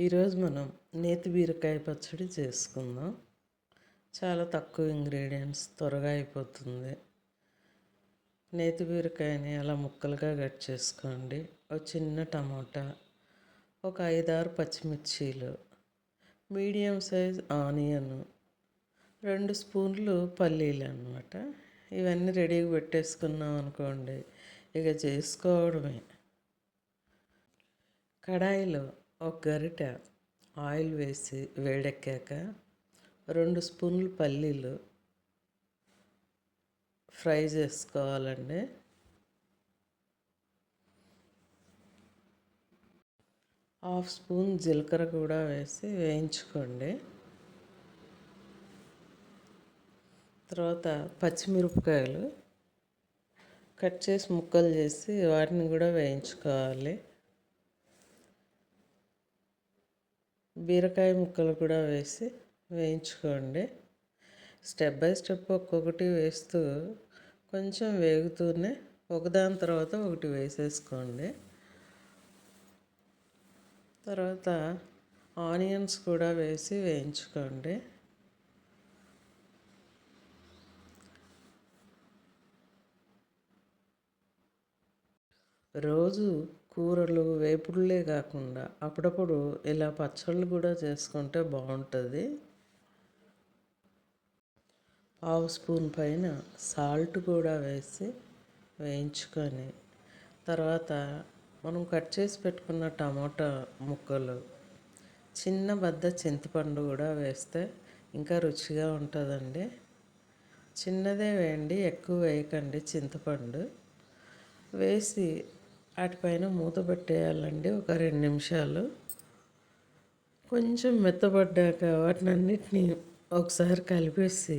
ఈరోజు మనం నేతి బీరకాయ పచ్చడి చేసుకుందాం. చాలా తక్కువ ఇంగ్రీడియంట్స్, త్వరగా అయిపోతుంది. నేతి బీరకాయని అలా ముక్కలుగా కట్ చేసుకోండి. ఒక చిన్న టమాటా, ఒక 5-6 పచ్చిమిర్చీలు, మీడియం సైజ్ ఆనియన్, 2 స్పూన్లు పల్లీలు అన్నమాట. ఇవన్నీ రెడీగా పెట్టేసుకున్నాం అనుకోండి, ఇక చేసుకోవడమే. కడాయిలో ఒక గరిటె ఆయిల్ వేసి వేడెక్కాక 2 స్పూన్లు పల్లీలు ఫ్రై చేసుకోవాలండి. హాఫ్ స్పూన్ జీలకర్ర కూడా వేసి వేయించుకోండి. తర్వాత పచ్చిమిరపకాయలు కట్ చేసి ముక్కలు చేసి వాటిని కూడా వేయించుకోవాలి. బీరకాయ ముక్కలు కూడా వేసి వేయించుకోండి. స్టెప్ బై స్టెప్ ఒక్కొక్కటి వేస్తూ కొంచెం వేగుతూనే ఒకదాని తర్వాత ఒకటి వేసేసుకోండి. తర్వాత ఆనియన్స్ కూడా వేసి వేయించుకోండి. రోజు కూరలు వేపుడులే కాకుండా అప్పుడప్పుడు ఇలా పచ్చళ్ళు కూడా చేసుకుంటే బాగుంటుంది. పావు స్పూన్ పైన సాల్ట్ కూడా వేసి వేయించుకొని తర్వాత మనం కట్ చేసి పెట్టుకున్న టమాటా ముక్కలు, చిన్న బద్ద చింతపండు కూడా వేస్తే ఇంకా రుచిగా ఉంటుందండి. చిన్నదే వేయండి, ఎక్కువ వేయకండి. చింతపండు వేసి వాటిపైన మూత పెట్టేయాలండి ఒక 2 నిమిషాలు. కొంచెం మెత్తబడ్డాక వాటిని అన్నిటినీ ఒకసారి కలిపేసి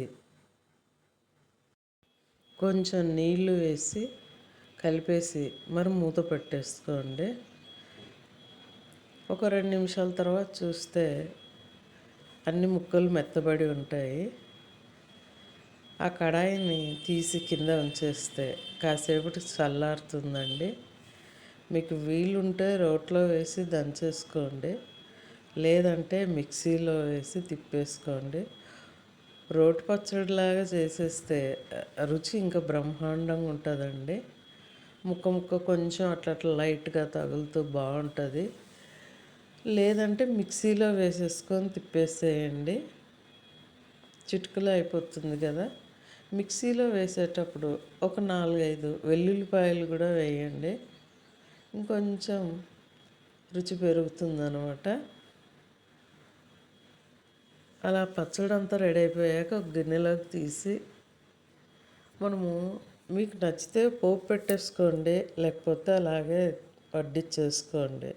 కొంచెం నీళ్లు వేసి కలిపేసి మరి మూత పెట్టేసుకోండి. ఒక 2 నిమిషాల తర్వాత చూస్తే అన్ని ముక్కలు మెత్తబడి ఉంటాయి. ఆ కడాయిని తీసి కింద ఉంచేస్తే కాసేపటి చల్లారుతుందండి. మీకు వీలుంటే రోట్లో వేసి దంచేసుకోండి, లేదంటే మిక్సీలో వేసి తిప్పేసుకోండి. రోటి పచ్చడిలాగా చేసేస్తే రుచి ఇంకా బ్రహ్మాండంగా ఉంటుందండి. ముక్క ముక్క కొంచెం అట్లా లైట్గా తగులుతూ బాగుంటుంది. లేదంటే మిక్సీలో వేసేసుకొని తిప్పేసేయండి, చిటికలో అయిపోతుంది కదా. మిక్సీలో వేసేటప్పుడు ఒక 4-5 వెల్లుల్లిపాయలు కూడా వేయండి, ఇంకొంచెం రుచి పెరుగుతుందన్నమాట. అలా పచ్చడి అంతా రెడీ అయిపోయాక ఒక గిన్నెలోకి తీసి మనము మీకు నచ్చితే పోపు పెట్టేసుకోండి, లేకపోతే అలాగే వడ్డిచ్చేసుకోండి.